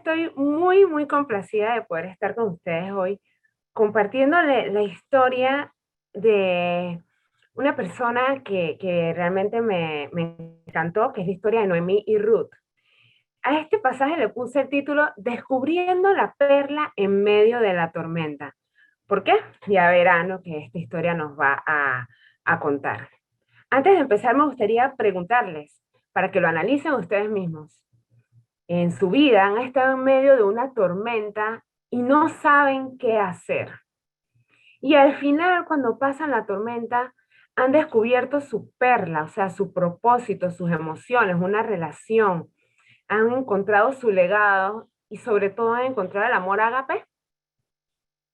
estoy muy complacida de poder estar con ustedes hoy, compartiéndole la historia de una persona que realmente me encantó, que es la historia de Noemí y Ruth. A este pasaje le puse el título Descubriendo la perla en medio de la tormenta. ¿Por qué? Ya verán lo que esta historia nos va a contar. Antes de empezar, me gustaría preguntarles, para que lo analicen ustedes mismos. En su vida han estado en medio de una tormenta y no saben qué hacer. Y al final, cuando pasan la tormenta, han descubierto su perla, o sea, su propósito, sus emociones, una relación. Han encontrado su legado y sobre todo han encontrado el amor ágape.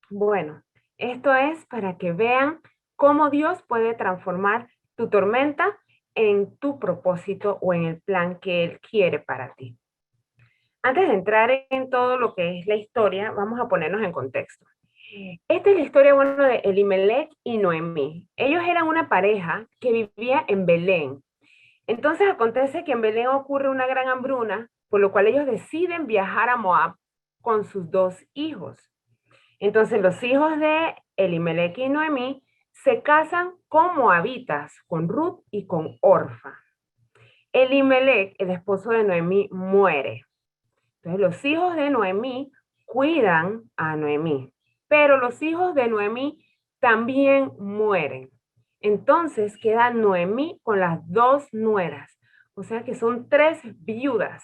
Bueno, esto es para que vean cómo Dios puede transformar tu tormenta en tu propósito o en el plan que Él quiere para ti. Antes de entrar en todo lo que es la historia, vamos a ponernos en contexto. Esta es la historia, bueno, de Elimelech y Noemí. Ellos eran una pareja que vivía en Belén. Entonces acontece que en Belén ocurre una gran hambruna, por lo cual ellos deciden viajar a Moab con sus dos hijos. Entonces los hijos de Elimelech y Noemí se casan con moabitas, con Ruth y con Orfa. Elimelech, el esposo de Noemí, muere. Entonces los hijos de Noemí cuidan a Noemí, pero los hijos de Noemí también mueren. Entonces queda Noemí con las dos nueras, o sea que son tres viudas.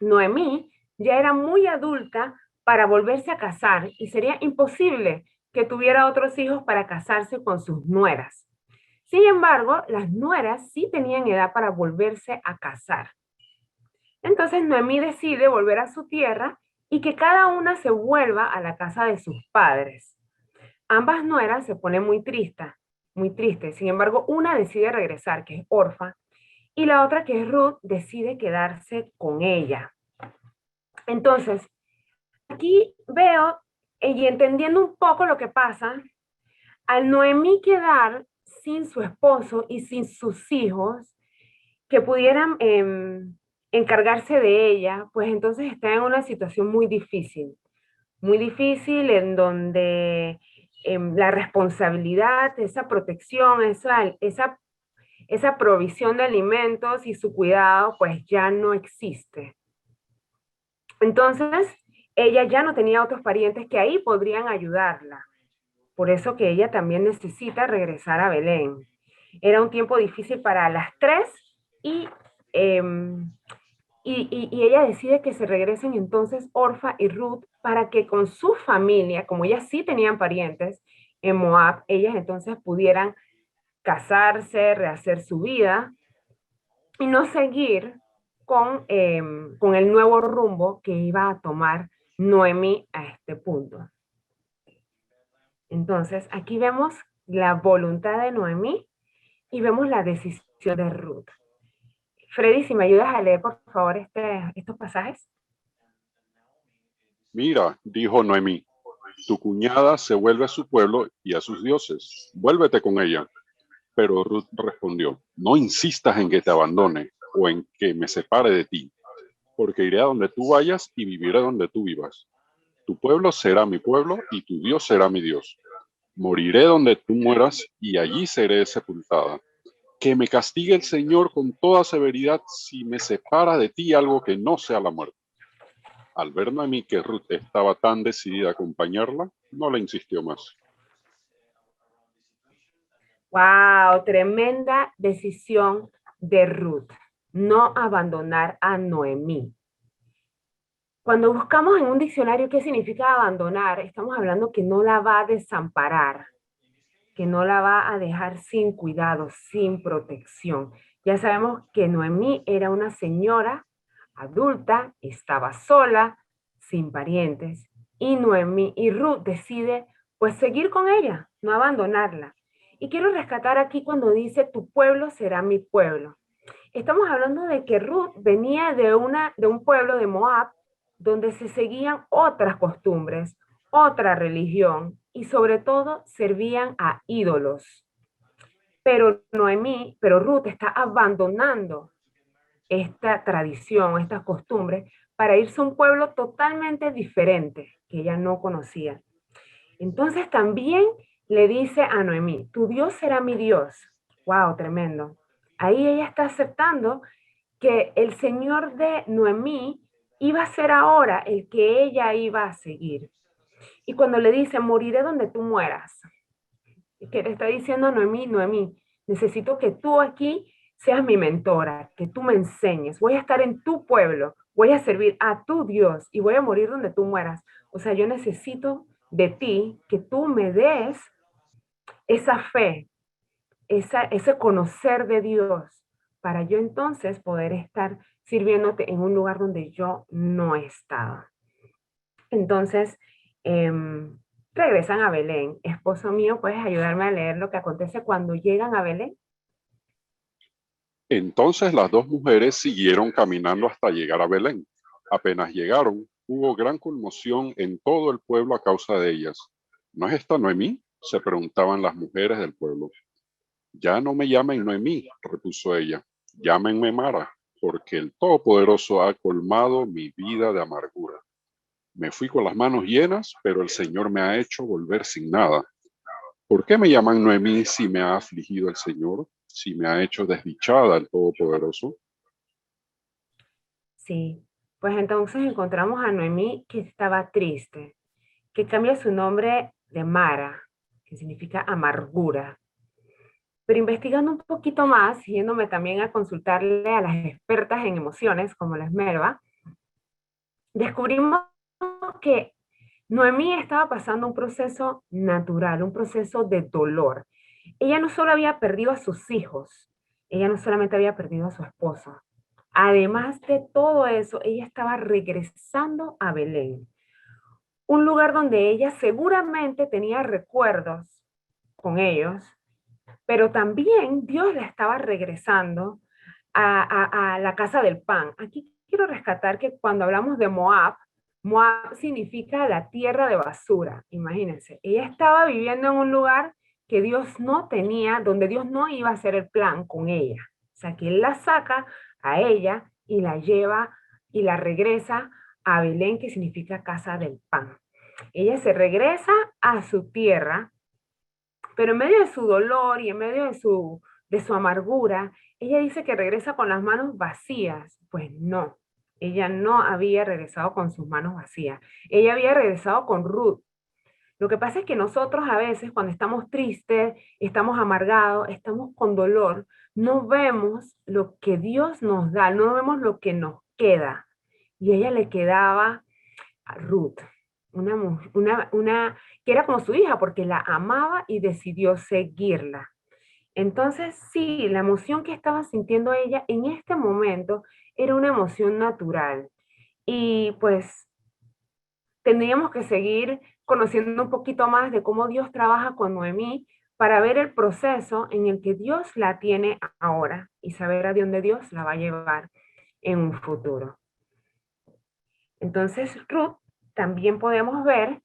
Noemí ya era muy adulta para volverse a casar y sería imposible que tuviera otros hijos para casarse con sus nueras. Sin embargo, las nueras sí tenían edad para volverse a casar. Entonces Noemí decide volver a su tierra y que cada una se vuelva a la casa de sus padres. Ambas nueras se ponen muy tristes. Sin embargo, una decide regresar, que es Orfa, y la otra, que es Ruth, decide quedarse con ella. Entonces, aquí veo y entendiendo un poco lo que pasa, al Noemí quedar sin su esposo y sin sus hijos, que pudieran encargarse de ella, pues entonces está en una situación muy difícil en donde la responsabilidad, esa protección, esa provisión de alimentos y su cuidado, pues ya no existe. Entonces, ella ya no tenía otros parientes que ahí podrían ayudarla. Por eso que ella también necesita regresar a Belén. Era un tiempo difícil para las tres y, eh, y ella decide que se regresen entonces Orfa y Ruth para que con su familia, como ellas sí tenían parientes en Moab, ellas entonces pudieran casarse, rehacer su vida y no seguir con el nuevo rumbo que iba a tomar Noemí a este punto. Entonces, aquí vemos la voluntad de Noemí y vemos la decisión de Ruth. Freddy, si me ayudas a leer, por favor, estos pasajes. Mira, dijo Noemí, tu cuñada se vuelve a su pueblo y a sus dioses. Vuélvete con ella. Pero Ruth respondió, no insistas en que te abandone o en que me separe de ti, porque iré a donde tú vayas y viviré donde tú vivas. Tu pueblo será mi pueblo y tu Dios será mi Dios. Moriré donde tú mueras y allí seré sepultada. Que me castigue el Señor con toda severidad si me separa de ti algo que no sea la muerte. Al ver Noemí que Ruth estaba tan decidida a acompañarla, no le insistió más. Wow, tremenda decisión de Ruth, no abandonar a Noemí. Cuando buscamos en un diccionario qué significa abandonar, estamos hablando que no la va a desamparar, que no la va a dejar sin cuidado, sin protección. Ya sabemos que Noemí era una señora adulta, estaba sola, sin parientes, y Noemí y Ruth decide pues seguir con ella, no abandonarla. Y quiero rescatar aquí cuando dice tu pueblo será mi pueblo. Estamos hablando de que Ruth venía de un pueblo de Moab donde se seguían otras costumbres, otra religión y sobre todo servían a ídolos. Pero Ruth está abandonando esta tradición, estas costumbres, para irse a un pueblo totalmente diferente que ella no conocía. Entonces también le dice a Noemí, tu Dios será mi Dios. Wow, tremendo. Ahí ella está aceptando que el Señor de Noemí iba a ser ahora el que ella iba a seguir. Y cuando le dice, moriré donde tú mueras, que le está diciendo a Noemí, Noemí, necesito que tú aquí seas mi mentora, que tú me enseñes, voy a estar en tu pueblo, voy a servir a tu Dios y voy a morir donde tú mueras. O sea, yo necesito de ti que tú me des esa fe, ese conocer de Dios, para yo entonces poder estar sirviéndote en un lugar donde yo no he estado. Entonces, regresan a Belén. Esposo mío, ¿puedes ayudarme a leer lo que acontece cuando llegan a Belén? Entonces las dos mujeres siguieron caminando hasta llegar a Belén. Apenas llegaron, hubo gran conmoción en todo el pueblo a causa de ellas. ¿No es esta Noemí?, se preguntaban las mujeres del pueblo. Ya no me llamen Noemí, repuso ella, llámenme Mara, porque el Todopoderoso ha colmado mi vida de amargura. Me fui con las manos llenas, pero el Señor me ha hecho volver sin nada. ¿Por qué me llaman Noemí si me ha afligido el Señor, si me ha hecho desdichada el Todopoderoso? Sí, pues entonces encontramos a Noemí que estaba triste, que cambia su nombre de Mara, que significa amargura. Pero investigando un poquito más, yéndome también a consultarle a las expertas en emociones, como la Esmerva, descubrimos que Noemí estaba pasando un proceso natural, un proceso de dolor. Ella no solo había perdido a sus hijos, ella no solamente había perdido a su esposo. Además de todo eso, ella estaba regresando a Belén, un lugar donde ella seguramente tenía recuerdos con ellos, pero también Dios la estaba regresando a la casa del pan. Aquí quiero rescatar que cuando hablamos de Moab, Moab significa la tierra de basura. Imagínense, ella estaba viviendo en un lugar que Dios no tenía, donde Dios no iba a hacer el plan con ella. O sea, que Él la saca a ella y la lleva y la regresa a Belén, que significa casa del pan. Ella se regresa a su tierra, pero en medio de su dolor y en medio de su amargura, ella dice que regresa con las manos vacías. Pues no, ella no había regresado con sus manos vacías. Ella había regresado con Ruth. Lo que pasa es que nosotros a veces cuando estamos tristes, estamos amargados, estamos con dolor, no vemos lo que Dios nos da, no vemos lo que nos queda. Y a ella le quedaba a Ruth, una que era como su hija porque la amaba y decidió seguirla. Entonces, sí, la emoción que estaba sintiendo ella en este momento era una emoción natural. Y pues tendríamos que seguir conociendo un poquito más de cómo Dios trabaja con Noemí para ver el proceso en el que Dios la tiene ahora y saber a dónde Dios la va a llevar en un futuro. Entonces, Ruth, también podemos ver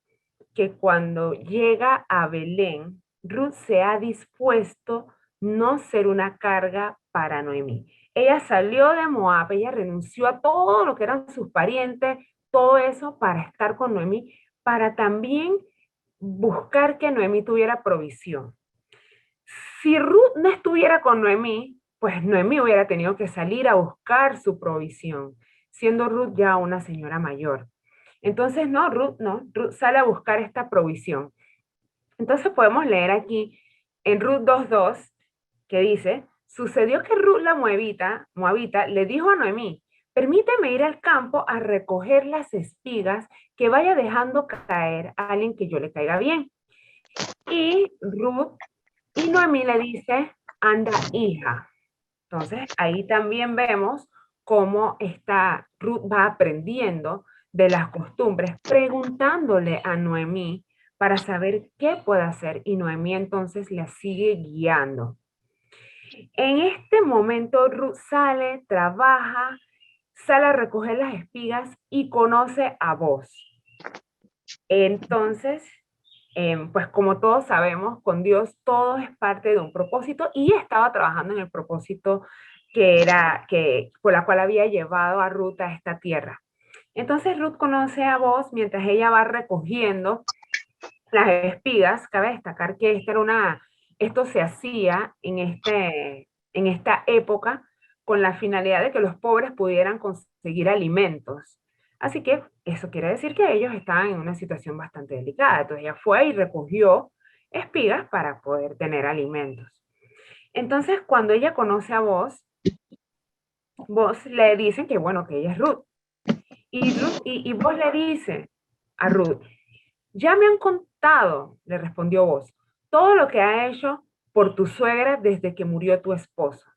que cuando llega a Belén, Ruth se ha dispuesto no ser una carga para Noemí. Ella salió de Moab, ella renunció a todo lo que eran sus parientes, todo eso para estar con Noemí, para también buscar que Noemí tuviera provisión. Si Ruth no estuviera con Noemí, pues Noemí hubiera tenido que salir a buscar su provisión, siendo Ruth ya una señora mayor. Entonces, no, Ruth sale a buscar esta provisión. Entonces podemos leer aquí en Ruth 2:2 que dice, sucedió que Ruth la moabita le dijo a Noemí, permíteme ir al campo a recoger las espigas que vaya dejando caer a alguien que yo le caiga bien. Y Noemí le dice, anda hija. Entonces ahí también vemos cómo esta Ruth va aprendiendo de las costumbres, preguntándole a Noemí para saber qué puede hacer y Noemí entonces la sigue guiando. En este momento Ruth sale, trabaja, sale a recoger las espigas y conoce a Boaz. Entonces, pues como todos sabemos, con Dios todo es parte de un propósito y estaba trabajando en el propósito que por la cual había llevado a Ruth a esta tierra. Entonces Ruth conoce a Boaz mientras ella va recogiendo las espigas. Cabe destacar que esto se hacía en esta época con la finalidad de que los pobres pudieran conseguir alimentos. Así que eso quiere decir que ellos estaban en una situación bastante delicada. Entonces ella fue y recogió espigas para poder tener alimentos. Entonces cuando ella conoce a Boaz le dicen que bueno, que ella es Ruth. Y Boaz le dice a Ruth, ya me han contado, le respondió Boaz, todo lo que ha hecho por tu suegra desde que murió tu esposo,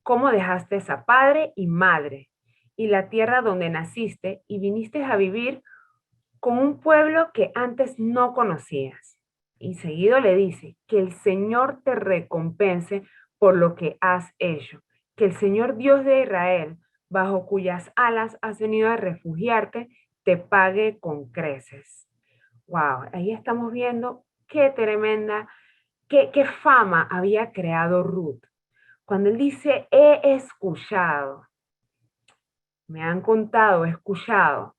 cómo dejaste a padre y madre y la tierra donde naciste y viniste a vivir con un pueblo que antes no conocías. Y seguido le dice, que el Señor te recompense por lo que has hecho, que el Señor Dios de Israel, bajo cuyas alas has venido a refugiarte, te pague con creces. Wow, ahí estamos viendo qué tremenda, qué fama había creado Ruth. Cuando él dice, he escuchado, me han contado, he escuchado,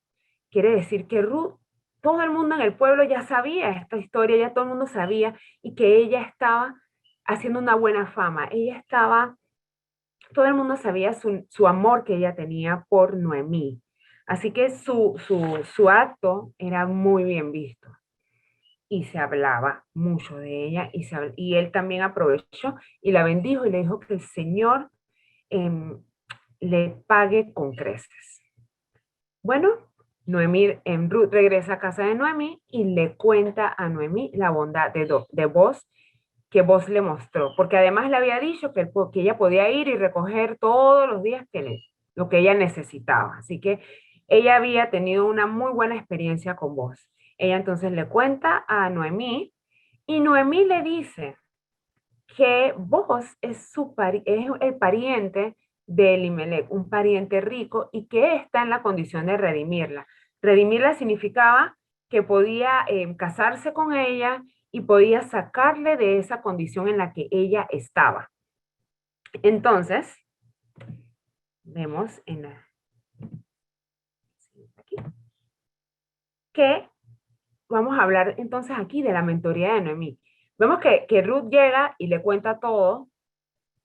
quiere decir que Ruth, todo el mundo en el pueblo ya sabía esta historia, ya todo el mundo sabía, y que ella estaba haciendo una buena fama. Todo el mundo sabía su amor que ella tenía por Noemí. Así que su acto era muy bien visto y se hablaba mucho de ella y él también aprovechó y la bendijo y le dijo que el Señor em, le pague con creces. Bueno, Ruth regresa a casa de Noemí y le cuenta a Noemí la bondad de Boaz que Boaz le mostró, porque además le había dicho que ella podía ir y recoger todos los días lo que ella necesitaba. Así que ella había tenido una muy buena experiencia con Boaz. Ella entonces le cuenta a Noemí y Noemí le dice que Boaz es el pariente de Elimelech, un pariente rico, y que está en la condición de redimirla. Redimirla significaba que podía casarse con ella y podía sacarle de esa condición en la que ella estaba. Entonces, vemos aquí, que vamos a hablar entonces aquí de la mentoría de Noemí. Vemos que Ruth llega y le cuenta todo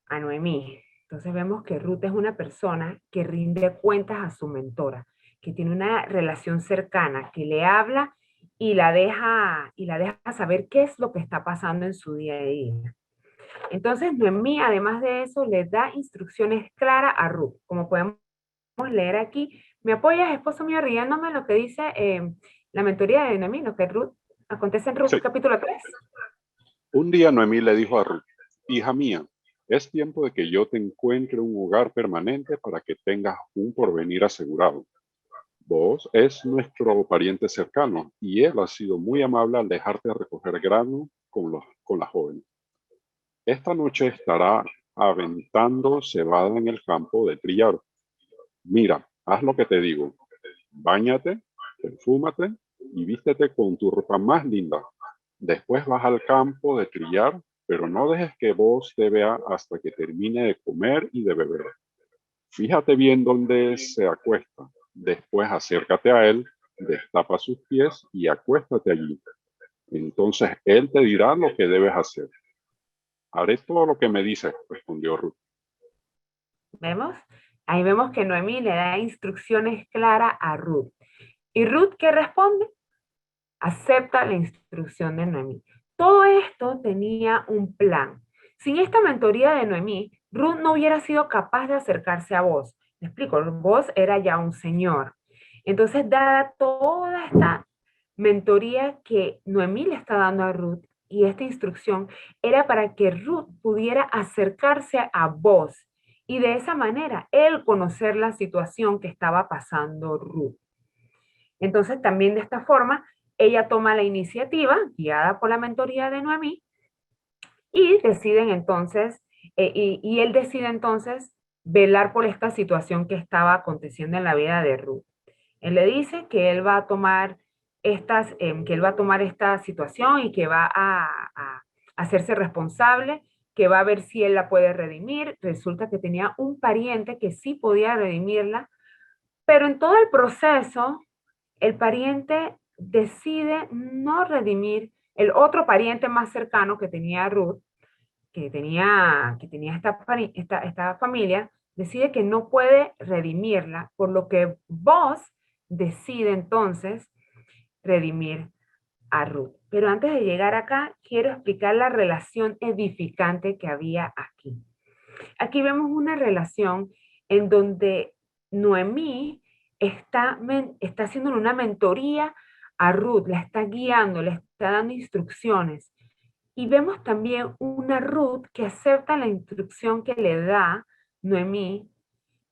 a Noemí. Entonces vemos que Ruth es una persona que rinde cuentas a su mentora, que tiene una relación cercana, que le habla y la deja saber qué es lo que está pasando en su día a día. Entonces Noemí, además de eso, le da instrucciones claras a Ruth. Como podemos leer aquí, ¿me apoyas, esposo mío, riéndome lo que dice la mentoría de Noemí, lo que Ruth acontece en Ruth Sí. capítulo 3? Un día Noemí le dijo a Ruth, hija mía, es tiempo de que yo te encuentre un hogar permanente para que tengas un porvenir asegurado. Vos es nuestro pariente cercano y él ha sido muy amable al dejarte recoger grano con la joven. Esta noche estará aventando cebada en el campo de trillar. Mira, haz lo que te digo. Báñate, perfúmate y vístete con tu ropa más linda. Después vas al campo de trillar, pero no dejes que vos te vea hasta que termine de comer y de beber. Fíjate bien dónde se acuesta. Después acércate a él, destapa sus pies y acuéstate allí. Entonces él te dirá lo que debes hacer. Haré todo lo que me dices, respondió Ruth. ¿Vemos? Ahí vemos que Noemí le da instrucciones claras a Ruth. ¿Y Ruth qué responde? Acepta la instrucción de Noemí. Todo esto tenía un plan. Sin esta mentoría de Noemí, Ruth no hubiera sido capaz de acercarse a Boaz. Me explico, Boaz era ya un señor. Entonces, dada toda esta mentoría que Noemí le está dando a Ruth y esta instrucción, era para que Ruth pudiera acercarse a Boaz y de esa manera él conocer la situación que estaba pasando Ruth. Entonces, también de esta forma, ella toma la iniciativa, guiada por la mentoría de Noemí, y deciden entonces, él decide entonces velar por esta situación que estaba aconteciendo en la vida de Ruth. Él le dice que él va a tomar que él va a tomar esta situación y que va a hacerse responsable, que va a ver si él la puede redimir. Resulta que tenía un pariente que sí podía redimirla Pero en todo el proceso, el pariente decide no redimir el otro pariente más cercano que tenía Ruth, que tenía esta familia, decide que no puede redimirla, por lo que vos decide entonces redimir a Ruth. Pero antes de llegar acá, quiero explicar la relación edificante que había aquí. Aquí vemos una relación en donde Noemí está haciendo una mentoría a Ruth, la está guiando, le está dando instrucciones. Y vemos también una Ruth que acepta la instrucción que le da Noemí,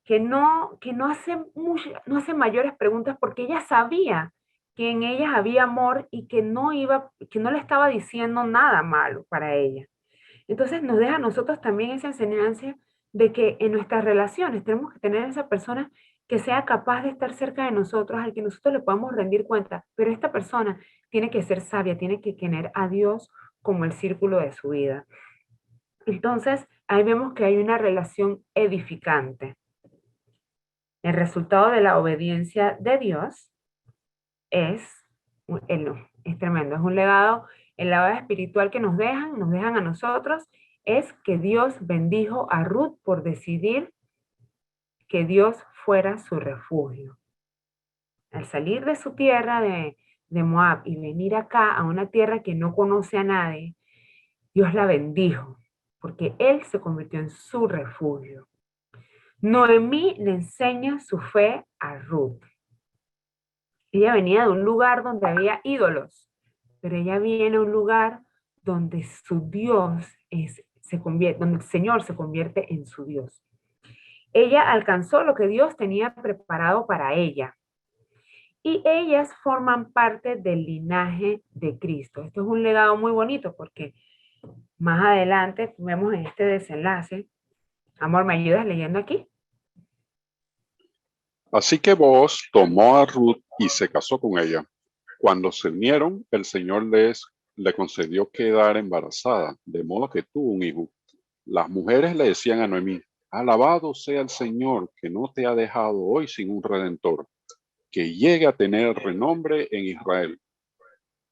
que no hace mayores preguntas porque ella sabía que en ellas había amor y que no le estaba diciendo nada malo para ella. Entonces nos deja a nosotros también esa enseñanza de que en nuestras relaciones tenemos que tener esa persona que sea capaz de estar cerca de nosotros, al que nosotros le podamos rendir cuenta, pero esta persona tiene que ser sabia, tiene que tener a Dios como el círculo de su vida. Entonces, ahí vemos que hay una relación edificante. El resultado de la obediencia de Dios es, es tremendo, es un legado, el legado espiritual que nos dejan a nosotros, es que Dios bendijo a Ruth por decidir que Dios fuera su refugio. Al salir de su tierra de Moab y venir acá a una tierra que no conoce a nadie, Dios la bendijo, porque Él se convirtió en su refugio. Noemí le enseña su fe a Ruth. Ella venía de un lugar donde había ídolos, pero ella viene a un lugar donde su Dios donde el Señor se convierte en su Dios. Ella alcanzó lo que Dios tenía preparado para ella. Y ellas forman parte del linaje de Cristo. Esto es un legado muy bonito porque más adelante vemos en este desenlace. Amor, ¿me ayudas leyendo aquí? Así que Booz tomó a Ruth y se casó con ella. Cuando se unieron, el Señor le concedió quedar embarazada, de modo que tuvo un hijo. Las mujeres le decían a Noemí: alabado sea el Señor, que no te ha dejado hoy sin un redentor, que llegue a tener renombre en Israel.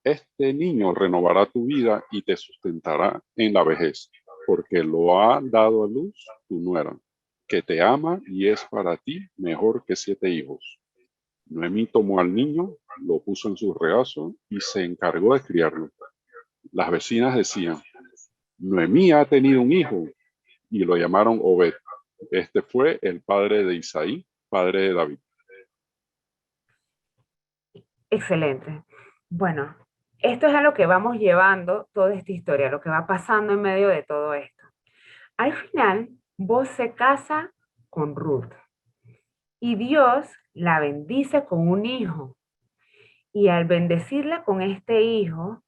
Este niño renovará tu vida y te sustentará en la vejez, porque lo ha dado a luz tu nuera, que te ama y es para ti mejor que 7 hijos. Noemí tomó al niño, lo puso en su regazo y se encargó de criarlo. Las vecinas decían: Noemí ha tenido un hijo, y lo llamaron Obed. Este fue el padre de Isaí, padre de David. Excelente. Bueno, esto es a lo que vamos llevando toda esta historia, lo que va pasando en medio de todo esto. Al final, Boaz se casa con Ruth y Dios la bendice con un hijo. Y al bendecirla con este hijo,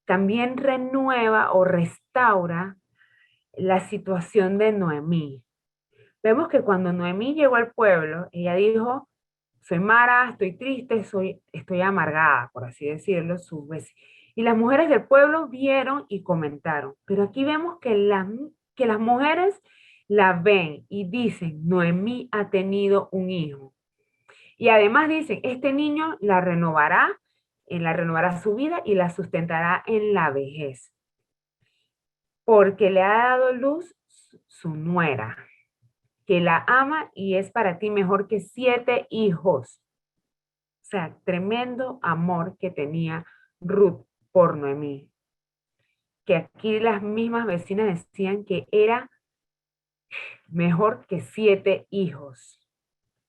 también renueva o restaura la situación de Noemí. Vemos que cuando Noemí llegó al pueblo, ella dijo: soy Mara, estoy triste, estoy amargada, por así decirlo. Y las mujeres del pueblo vieron y comentaron. Pero aquí vemos que las mujeres la ven y dicen: Noemí ha tenido un hijo. Y además dicen: este niño la renovará su vida y la sustentará en la vejez, porque le ha dado luz su nuera, que la ama y es para ti mejor que 7 hijos. O sea, tremendo amor que tenía Ruth por Noemí. Que aquí las mismas vecinas decían que era mejor que 7 hijos.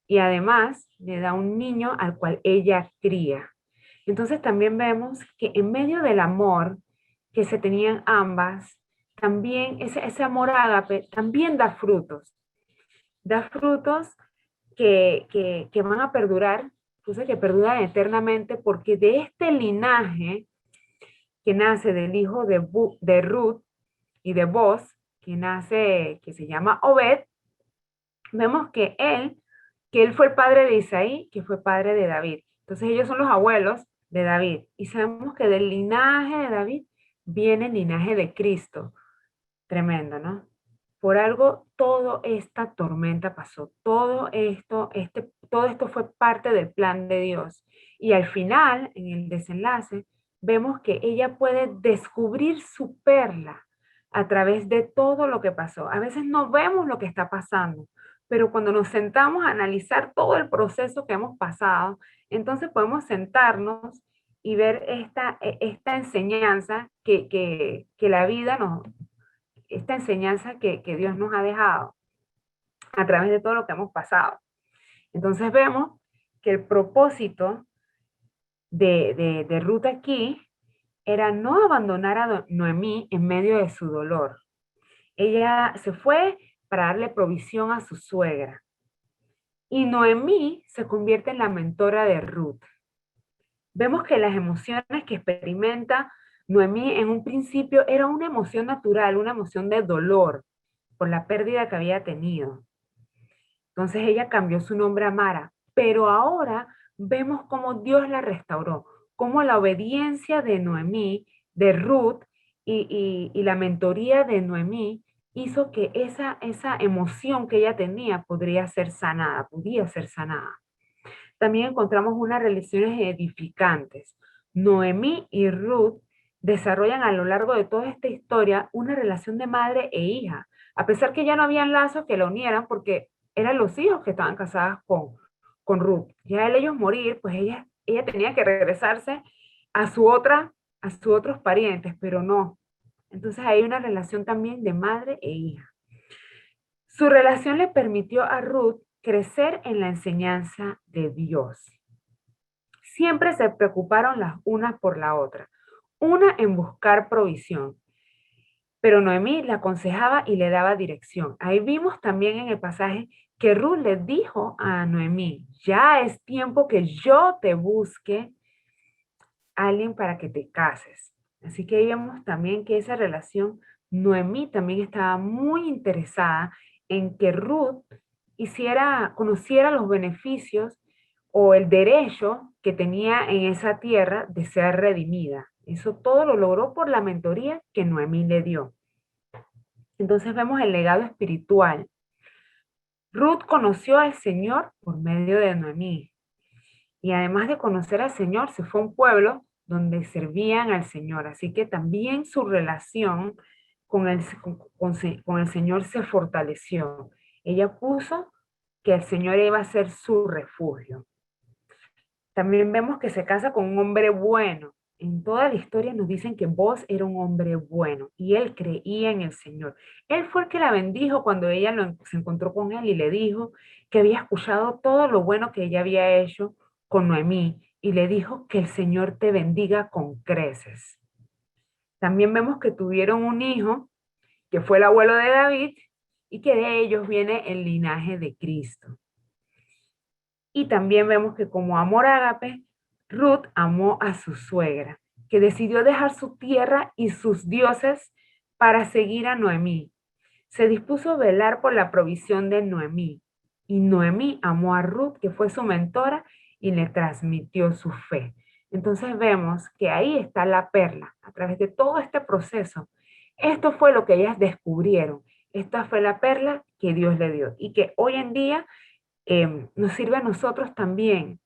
Y además le da un niño al cual ella cría. Entonces también vemos que en medio del amor que se tenían ambas, también ese amor ágape también da frutos que van a perdurar, frutos que perduran eternamente, porque de este linaje que nace del hijo de Ruth y de Boaz, que se llama Obed, vemos que él fue el padre de Isaí, que fue padre de David. Entonces ellos son los abuelos de David. Y sabemos que del linaje de David viene el linaje de Cristo. Tremendo, ¿no? por algo toda esta tormenta pasó. Todo esto fue parte del plan de Dios. Y al final, en el desenlace, vemos que ella puede descubrir su perla a través de todo lo que pasó. A veces no vemos lo que está pasando, pero cuando nos sentamos a analizar todo el proceso que hemos pasado, entonces podemos sentarnos y ver esta enseñanza que la vida nos, esta enseñanza que Dios nos ha dejado a través de todo lo que hemos pasado. Entonces vemos que el propósito de Ruth aquí era no abandonar a Noemí en medio de su dolor. Ella se fue para darle provisión a su suegra. Y Noemí se convierte en la mentora de Ruth. Vemos que las emociones que experimenta Noemí en un principio era una emoción natural, una emoción de dolor por la pérdida que había tenido. Entonces ella cambió su nombre a Mara, pero ahora vemos cómo Dios la restauró, cómo la obediencia de Noemí, de Ruth y la mentoría de Noemí hizo que esa emoción que ella tenía podía ser sanada. También encontramos unas relaciones edificantes. Noemí y Ruth desarrollan a lo largo de toda esta historia una relación de madre e hija, a pesar que ya no habían lazos que la unieran porque eran los hijos que estaban casadas con Ruth. Ya al ellos morir, pues ella tenía que regresarse a a sus otros parientes, pero no. Entonces hay una relación también de madre e hija. Su relación le permitió a Ruth crecer en la enseñanza de Dios. Siempre se preocuparon las unas por la otra, una en buscar provisión, pero Noemí la aconsejaba y le daba dirección. Ahí vimos también en el pasaje que Ruth le dijo a Noemí, ya es tiempo que yo te busque a alguien para que te cases. Así que ahí vemos también que esa relación, Noemí también estaba muy interesada en que Ruth conociera los beneficios o el derecho que tenía en esa tierra de ser redimida. Eso todo lo logró por la mentoría que Noemí le dio. Entonces vemos el legado espiritual. Ruth conoció al Señor por medio de Noemí. Y además de conocer al Señor, se fue a un pueblo donde servían al Señor. Así que también su relación con el Señor se fortaleció. Ella puso que el Señor iba a ser su refugio. También vemos que se casa con un hombre bueno. En toda la historia nos dicen que Boaz era un hombre bueno y él creía en el Señor. Él fue el que la bendijo cuando ella se encontró con él y le dijo que había escuchado todo lo bueno que ella había hecho con Noemí y le dijo que el Señor te bendiga con creces. También vemos que tuvieron un hijo que fue el abuelo de David y que de ellos viene el linaje de Cristo. Y también vemos que como amor ágape, Ruth amó a su suegra, que decidió dejar su tierra y sus dioses para seguir a Noemí. Se dispuso a velar por la provisión de Noemí. Y Noemí amó a Ruth, que fue su mentora, y le transmitió su fe. Entonces vemos que ahí está la perla, a través de todo este proceso. Esto fue lo que ellas descubrieron. Esta fue la perla que Dios le dio y que hoy en día nos sirve a nosotros también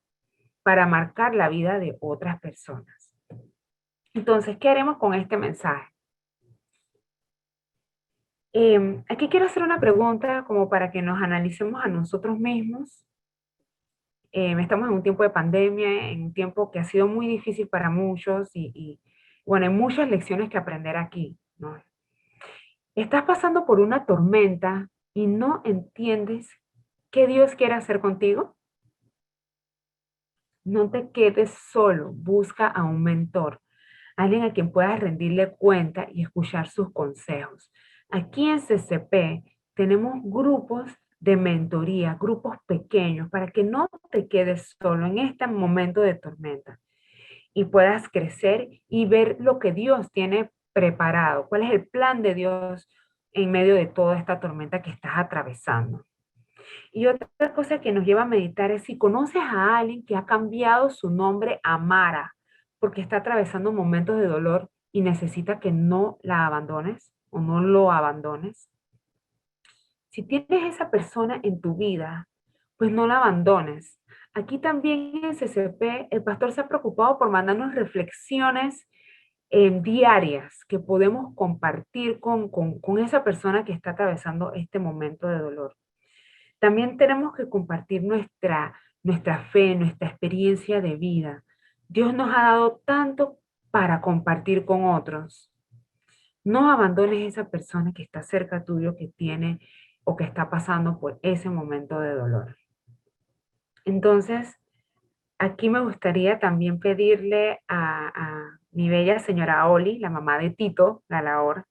para marcar la vida de otras personas. Entonces, ¿qué haremos con este mensaje? Aquí quiero hacer una pregunta como para que nos analicemos a nosotros mismos. Estamos en un tiempo de pandemia, en un tiempo que ha sido muy difícil para muchos bueno, hay muchas lecciones que aprender aquí, ¿no? Estás pasando por una tormenta y no entiendes qué Dios quiere hacer contigo. No te quedes solo, busca a un mentor, alguien a quien puedas rendirle cuenta y escuchar sus consejos. Aquí en CCP tenemos grupos de mentoría, grupos pequeños, para que no te quedes solo en este momento de tormenta y puedas crecer y ver lo que Dios tiene preparado, cuál es el plan de Dios en medio de toda esta tormenta que estás atravesando. Y otra cosa que nos lleva a meditar es si conoces a alguien que ha cambiado su nombre a Mara porque está atravesando momentos de dolor y necesita que no la abandones o no lo abandones. Si tienes esa persona en tu vida, pues no la abandones. Aquí también en CCP, el pastor se ha preocupado por mandarnos reflexiones diarias que podemos compartir con esa persona que está atravesando este momento de dolor. También tenemos que compartir nuestra fe, nuestra experiencia de vida. Dios nos ha dado tanto para compartir con otros. No abandones esa persona que está cerca tuyo, que tiene o que está pasando por ese momento de dolor. Entonces, aquí me gustaría también pedirle a mi bella señora Oli, la mamá de Tito, la labor,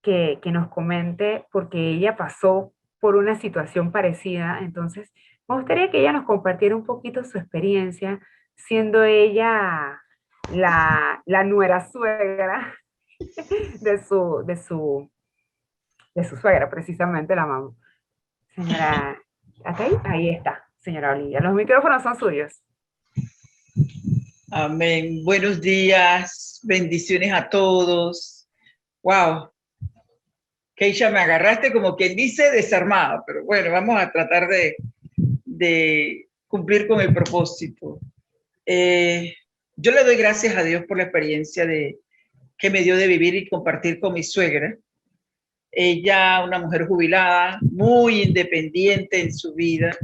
que nos comente, porque ella pasó por una situación parecida. Entonces, me gustaría que ella nos compartiera un poquito su experiencia, siendo ella la nuera suegra de su suegra, precisamente la mamá. Señora, ¿hasta ahí? Ahí está, señora Olivia. Los micrófonos son suyos. Amén. Buenos días, bendiciones a todos. Wow, Keisha, me agarraste como quien dice desarmada, pero bueno, vamos a tratar de cumplir con el propósito. Yo le doy gracias a Dios por la experiencia que me dio de vivir y compartir con mi suegra. Ella, una mujer jubilada, muy independiente en su vida.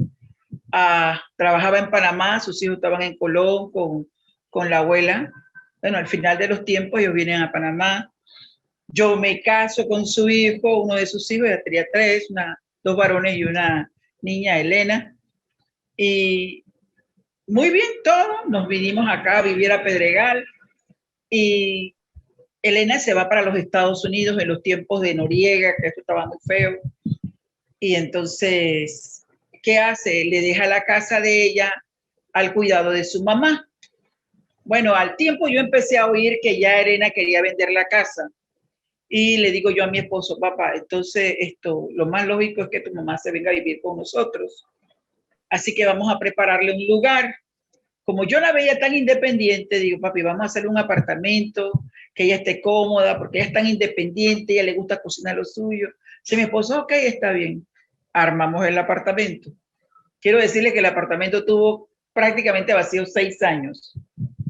Trabajaba en Panamá, sus hijos estaban en Colón con la abuela. Bueno, al final de los tiempos ellos vienen a Panamá. Yo me caso con su hijo, uno de sus hijos, ya tenía tres, dos varones y una niña, Elena. Y muy bien todo, nos vinimos acá a vivir a Pedregal y Elena se va para los Estados Unidos en los tiempos de Noriega, que esto estaba muy feo. Y entonces, ¿qué hace? Le deja la casa de ella al cuidado de su mamá. Bueno, al tiempo yo empecé a oír que ya Elena quería vender la casa. Y le digo yo a mi esposo, papá, entonces lo más lógico es que tu mamá se venga a vivir con nosotros. Así que vamos a prepararle un lugar. Como yo la veía tan independiente, digo, papi, vamos a hacerle un apartamento, que ella esté cómoda, porque ella es tan independiente, ella le gusta cocinar lo suyo. Si mi esposo, ok, está bien. Armamos el apartamento. Quiero decirle que el apartamento tuvo prácticamente vacío 6 años.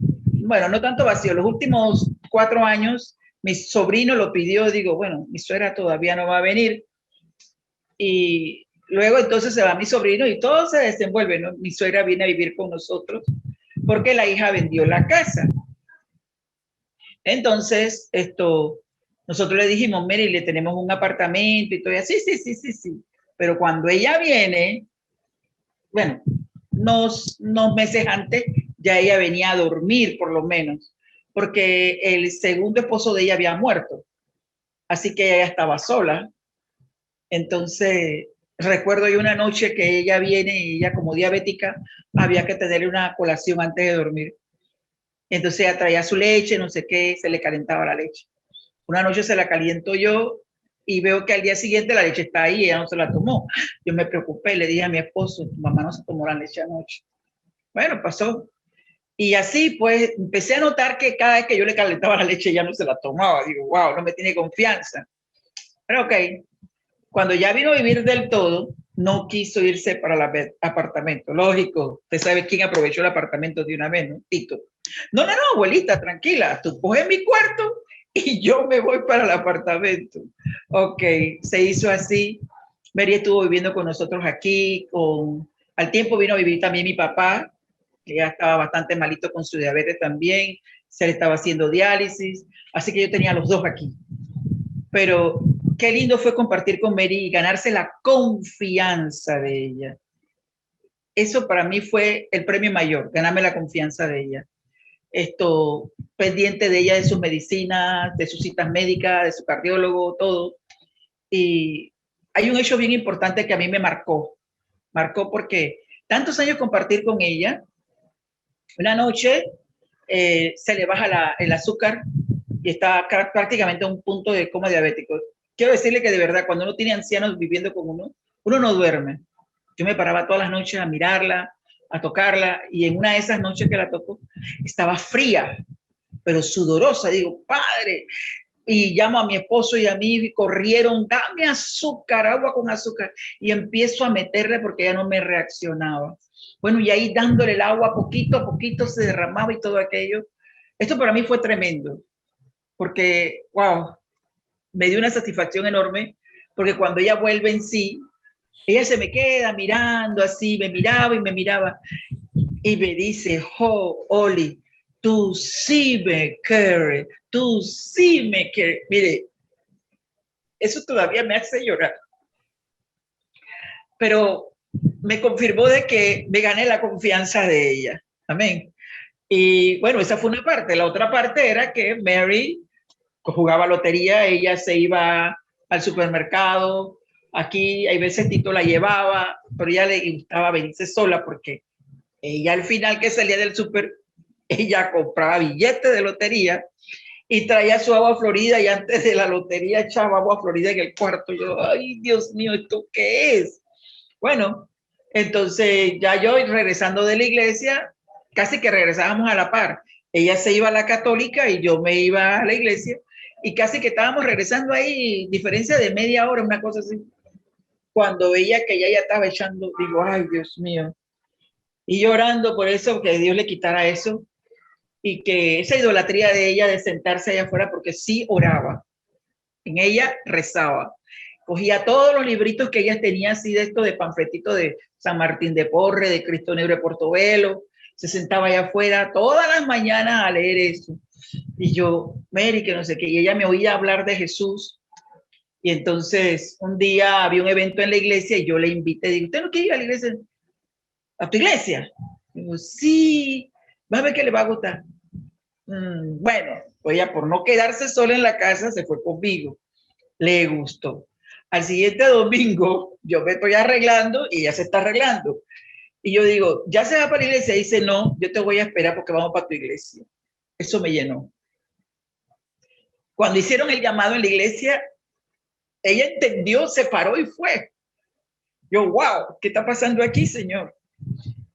Bueno, no tanto vacío, los últimos 4 años mi sobrino lo pidió, digo, bueno, mi suegra todavía no va a venir. Y luego entonces se va mi sobrino y todo se desenvuelve, ¿no? Mi suegra viene a vivir con nosotros porque la hija vendió la casa. Entonces, nosotros le dijimos, Mary, le tenemos un apartamento y todo así, sí. Pero cuando ella viene, bueno, unos meses antes, ya ella venía a dormir por lo menos, porque el segundo esposo de ella había muerto. Así que ella estaba sola. Entonces, recuerdo yo una noche que ella viene y ella como diabética había que tenerle una colación antes de dormir. Entonces ella traía su leche, no sé qué, se le calentaba la leche. Una noche se la caliento yo y veo que al día siguiente la leche está ahí y ella no se la tomó. Yo me preocupé, le dije a mi esposo, tu mamá no se tomó la leche anoche. Bueno, pasó. Y así pues empecé a notar que cada vez que yo le calentaba la leche ya no se la tomaba. Digo, wow, no me tiene confianza. Pero ok, cuando ya vino a vivir del todo, no quiso irse para el apartamento. Lógico, usted sabe quién aprovechó el apartamento de una vez, ¿no? Tito. No, abuelita, tranquila, tú coges mi cuarto y yo me voy para el apartamento. Ok, se hizo así. Mary estuvo viviendo con nosotros aquí. Al tiempo vino a vivir también mi papá, que ya estaba bastante malito con su diabetes también. Se le estaba haciendo diálisis. Así que yo tenía a los dos aquí. Pero qué lindo fue compartir con Mary y ganarse la confianza de ella. Eso para mí fue el premio mayor, ganarme la confianza de ella. Pendiente de ella, de sus medicinas, de sus citas médicas, de su cardiólogo, todo. Y hay un hecho bien importante que a mí me marcó porque tantos años compartir con ella, una noche se le baja el azúcar y está prácticamente a un punto de coma diabético. Quiero decirle que de verdad, cuando uno tiene ancianos viviendo con uno no duerme. Yo me paraba todas las noches a mirarla, a tocarla, y en una de esas noches que la tocó, estaba fría, pero sudorosa. Digo, padre, y llamo a mi esposo y a mí y corrieron, dame azúcar, agua con azúcar, y empiezo a meterle porque ya no me reaccionaba. Bueno, y ahí dándole el agua poquito a poquito se derramaba y todo aquello. Esto para mí fue tremendo, porque, wow, me dio una satisfacción enorme, porque cuando ella vuelve en sí, ella se me queda mirando así, me miraba y me miraba, y me dice, oh, Oli, tú sí me quieres, tú sí me quieres. Mire, eso todavía me hace llorar. Pero me confirmó de que me gané la confianza de ella. Amén. Y bueno, esa fue una parte. La otra parte era que Mary jugaba lotería, ella se iba al supermercado. Aquí hay veces Tito la llevaba, pero ella le gustaba venirse sola porque ella al final que salía del súper, ella compraba billetes de lotería y traía su agua florida y antes de la lotería echaba agua florida en el cuarto. Yo, ay, Dios mío, ¿esto qué es? Bueno, entonces ya yo regresando de la iglesia, casi que regresábamos a la par. Ella se iba a la católica y yo me iba a la iglesia y casi que estábamos regresando ahí, diferencia de media hora, una cosa así. Cuando veía que ella ya estaba echando, digo, ay, Dios mío. Y llorando por eso, que Dios le quitara eso y que esa idolatría de ella de sentarse allá afuera, porque sí oraba, en ella rezaba. Cogía todos los libritos que ella tenía así de esto, de panfletito de San Martín de Porres, de Cristo Negro de Portobelo, se sentaba allá afuera todas las mañanas a leer eso. Y yo, Mary, que no sé qué, y ella me oía hablar de Jesús. Y entonces un día había un evento en la iglesia y yo le invité, digo, ¿usted no quiere ir a la iglesia? ¿A tu iglesia? Digo, sí, va a ver que le va a gustar. Bueno, pues ella por no quedarse sola en la casa se fue conmigo. Le gustó. Al siguiente domingo yo me estoy arreglando y ella se está arreglando. Y yo digo, ¿ya se va para la iglesia? Y dice, no, yo te voy a esperar porque vamos para tu iglesia. Eso me llenó. Cuando hicieron el llamado en la iglesia, ella entendió, se paró y fue. Yo, wow, ¿qué está pasando aquí, Señor?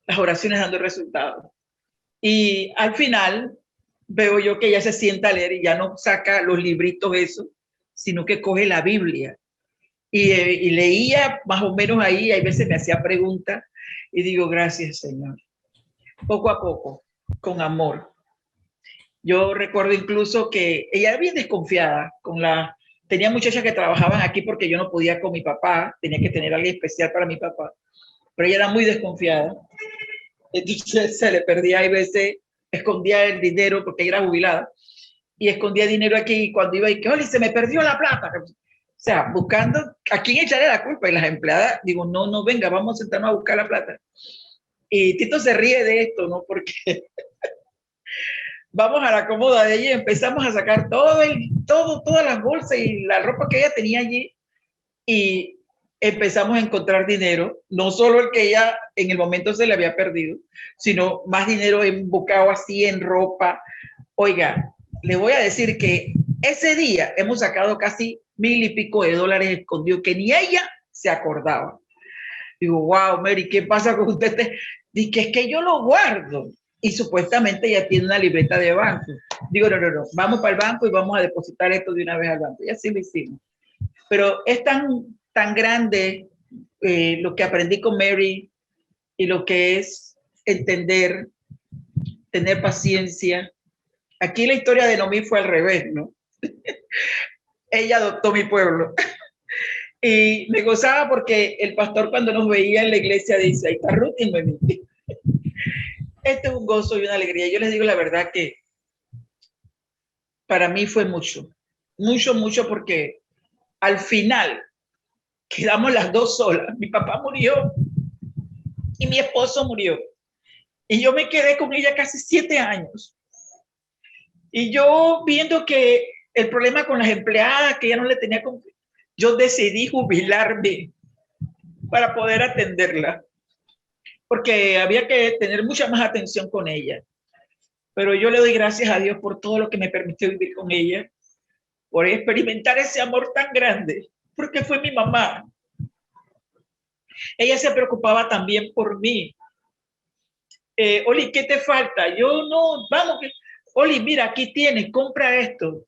Las oraciones dando resultados. Y al final veo yo que ella se sienta a leer y ya no saca los libritos eso, sino que coge la Biblia. Y leía más o menos ahí, hay veces me hacía preguntas y digo, gracias, Señor. Poco a poco, con amor. Yo recuerdo incluso que ella era bien desconfiada con la... Tenía muchachas que trabajaban aquí porque yo no podía con mi papá, tenía que tener a alguien especial para mi papá, pero ella era muy desconfiada. Entonces se le perdía, hay veces escondía el dinero porque ella era jubilada y escondía dinero aquí y cuando iba y que, oye, se me perdió la plata. O sea, buscando a quién echarle la culpa y las empleadas, digo, no, no, venga, vamos a sentarnos a buscar la plata. Y Tito se ríe de esto, ¿no? Porque vamos a la cómoda de ella y empezamos a sacar todas las bolsas y la ropa que ella tenía allí y empezamos a encontrar dinero, no solo el que ella en el momento se le había perdido, sino más dinero embocado así en ropa. Oiga, le voy a decir que ese día hemos sacado casi $1,000 y pico escondidos que ni ella se acordaba. Digo, wow, Mary, ¿qué pasa con usted? Dice que es que yo lo guardo. Y supuestamente ella tiene una libreta de banco. Digo, no, vamos para el banco y vamos a depositar esto de una vez al banco. Y así lo hicimos. Pero es tan grande lo que aprendí con Mary y lo que es entender, tener paciencia. Aquí la historia de Noemí fue al revés, ¿no? Ella adoptó mi pueblo. Y me gozaba porque el pastor cuando nos veía en la iglesia dice, ahí está Ruth y Noemí. Este es un gozo y una alegría. Yo les digo la verdad que para mí fue mucho, mucho, porque al final quedamos las dos solas. Mi papá murió y mi esposo murió. Y yo me quedé con ella casi 7 años. Y yo viendo que el problema con las empleadas, que ella no le tenía confianza, yo decidí jubilarme para poder atenderla. Porque había que tener mucha más atención con ella. Pero yo le doy gracias a Dios por todo lo que me permitió vivir con ella, por experimentar ese amor tan grande, porque fue mi mamá. Ella se preocupaba también por mí. Oli, ¿qué te falta? Yo no, vamos, Oli, mira, aquí tienes, compra esto.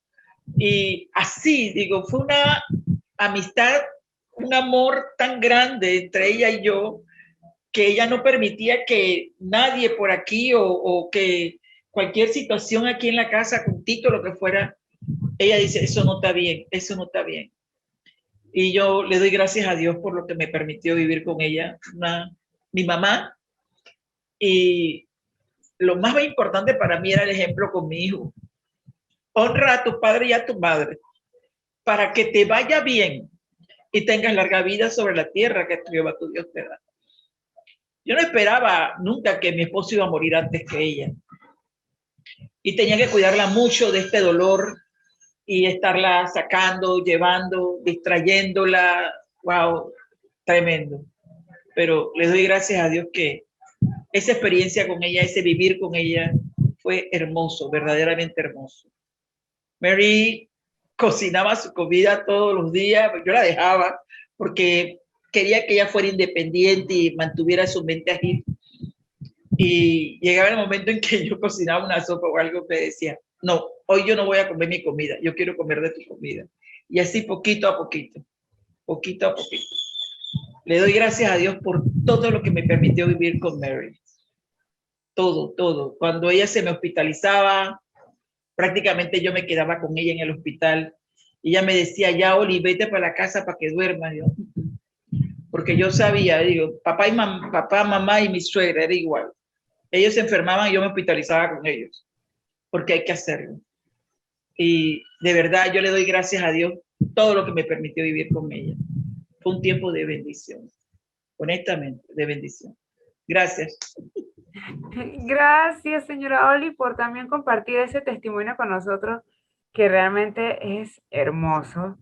Y así, digo, fue una amistad, un amor tan grande entre ella y yo, que ella no permitía que nadie por aquí o que cualquier situación aquí en la casa, con Tito, lo que fuera, ella dice, eso no está bien, eso no está bien. Y yo le doy gracias a Dios por lo que me permitió vivir con ella, mi mamá. Y lo más importante para mí era el ejemplo con mi hijo. Honra a tu padre y a tu madre para que te vaya bien y tengas larga vida sobre la tierra que Jehová tu Dios te da. Yo no esperaba nunca que mi esposo iba a morir antes que ella. Y tenía que cuidarla mucho de este dolor y estarla sacando, llevando, distrayéndola. Wow, tremendo. Pero le doy gracias a Dios que esa experiencia con ella, ese vivir con ella, fue hermoso, verdaderamente hermoso. Mary cocinaba su comida todos los días, yo la dejaba porque quería que ella fuera independiente y mantuviera su mente ágil. Y llegaba el momento en que yo cocinaba una sopa o algo, me decía, no, hoy yo no voy a comer mi comida, yo quiero comer de tu comida. Y así poquito a poquito, poquito a poquito. Le doy gracias a Dios por todo lo que me permitió vivir con Mary. Todo, todo. Cuando ella se me hospitalizaba, prácticamente yo me quedaba con ella en el hospital. Y ella me decía, ya, Oli, vete para la casa para que duermas. Porque yo sabía, digo, papá, mamá y mi suegra era igual. Ellos se enfermaban y yo me hospitalizaba con ellos, porque hay que hacerlo. Y de verdad yo le doy gracias a Dios todo lo que me permitió vivir con ella. Fue un tiempo de bendición, honestamente, de bendición. Gracias. Gracias, señora Oli, por también compartir ese testimonio con nosotros, que realmente es hermoso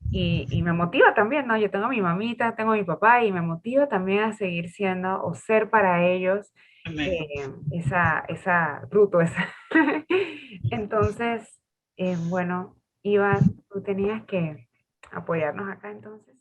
y me motiva también, ¿no? Yo tengo a mi mamita, tengo a mi papá y me motiva también a seguir siendo o ser para ellos esa bruto, esa. Entonces, bueno, Iván, tú tenías que apoyarnos acá entonces.